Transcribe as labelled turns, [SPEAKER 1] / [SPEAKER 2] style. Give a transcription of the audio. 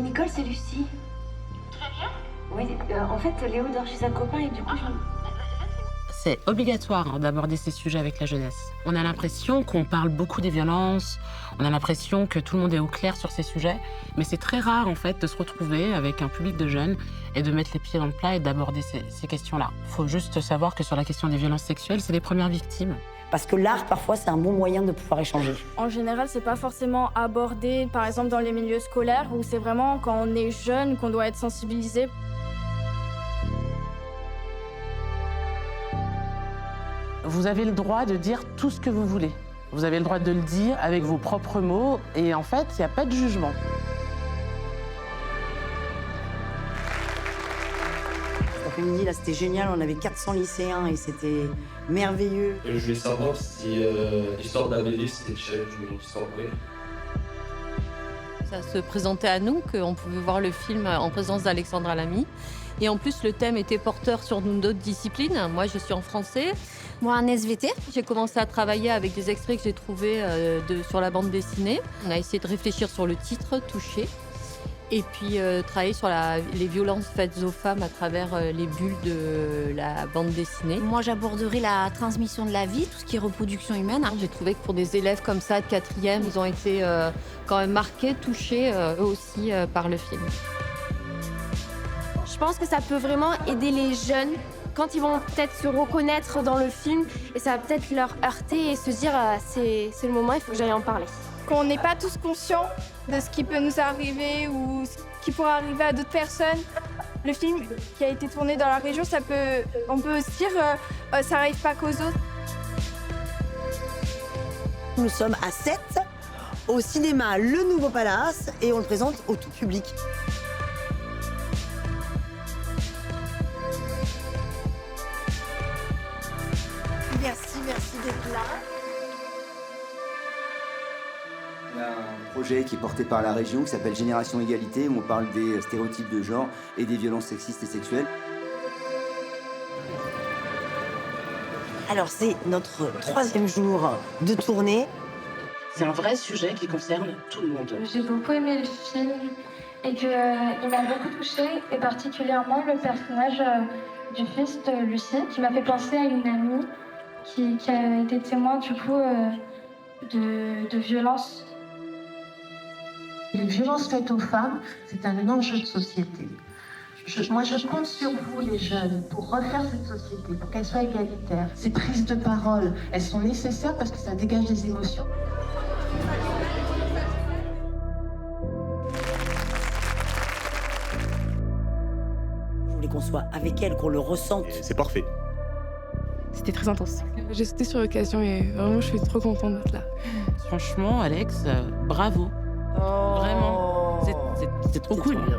[SPEAKER 1] Nicole, c'est Lucie.
[SPEAKER 2] Très bien.
[SPEAKER 1] Oui, en fait, Léo dort chez un copain et du coup,
[SPEAKER 3] C'est obligatoire d'aborder ces sujets avec la jeunesse. On a l'impression qu'on parle beaucoup des violences, on a l'impression que tout le monde est au clair sur ces sujets, mais c'est très rare en fait de se retrouver avec un public de jeunes et de mettre les pieds dans le plat et d'aborder ces questions-là. Il faut juste savoir que sur la question des violences sexuelles, c'est les premières victimes.
[SPEAKER 4] Parce que l'art, parfois, c'est un bon moyen de pouvoir échanger.
[SPEAKER 5] En général, c'est pas forcément abordé, par exemple, dans les milieux scolaires, où c'est vraiment quand on est jeune qu'on doit être sensibilisé.
[SPEAKER 3] Vous avez le droit de dire tout ce que vous voulez. Vous avez le droit de le dire avec vos propres mots et en fait, il n'y a pas de jugement.
[SPEAKER 4] Cet après-midi, là, c'était génial. On avait 400 lycéens et c'était merveilleux.
[SPEAKER 6] Je voulais savoir si l'histoire d'Amélie, c'était le challenge de l'histoire vraie.
[SPEAKER 7] Ça se présentait à nous qu'on pouvait voir le film en présence d'Alexandra Lamy. Et en plus, le thème était porteur sur d'autres disciplines. Moi, je suis en français.
[SPEAKER 8] Moi, en SVT.
[SPEAKER 7] J'ai commencé à travailler avec des extraits que j'ai trouvés sur la bande dessinée. On a essayé de réfléchir sur le titre, Touché. Et puis travailler sur les violences faites aux femmes à travers les bulles de la bande dessinée.
[SPEAKER 8] Moi, j'aborderai la transmission de la vie, tout ce qui est reproduction humaine.
[SPEAKER 7] J'ai trouvé que pour des élèves comme ça de 4e, ils ont été quand même marqués, touchés eux aussi par le film.
[SPEAKER 9] Je pense que ça peut vraiment aider les jeunes quand ils vont peut-être se reconnaître dans le film et ça va peut-être leur heurter et se dire c'est le moment, il faut que j'aille en parler.
[SPEAKER 5] Qu'on n'est pas tous conscients de ce qui peut nous arriver ou ce qui pourrait arriver à d'autres personnes. Le film qui a été tourné dans la région, on peut se dire ça n'arrive pas qu'aux autres.
[SPEAKER 4] Nous sommes à 7 au cinéma Le Nouveau Palace et on le présente au tout public. Merci d'être là.
[SPEAKER 10] Il y a un projet qui est porté par la région qui s'appelle Génération Égalité, où on parle des stéréotypes de genre et des violences sexistes et sexuelles.
[SPEAKER 4] Alors, c'est notre 3e jour de tournée.
[SPEAKER 3] C'est un vrai sujet qui concerne tout le monde.
[SPEAKER 11] J'ai beaucoup aimé le film et qu'il m'a beaucoup touchée, et particulièrement le personnage du fils de Lucie, qui m'a fait penser à une amie qui a été témoin du coup de violences.
[SPEAKER 12] Les violences faites aux femmes, c'est un enjeu de société. Moi, je compte sur vous, les jeunes, pour refaire cette société, pour qu'elle soit égalitaire. Ces prises de parole, elles sont nécessaires parce que ça dégage des émotions.
[SPEAKER 4] Je voulais qu'on soit avec elle, qu'on le ressente.
[SPEAKER 13] C'est parfait.
[SPEAKER 9] C'était très intense. J'ai sauté sur l'occasion et vraiment, je suis trop contente d'être là.
[SPEAKER 3] Franchement, Alex, bravo.
[SPEAKER 4] Oh.
[SPEAKER 3] Vraiment, c'est trop cool.
[SPEAKER 4] Bien.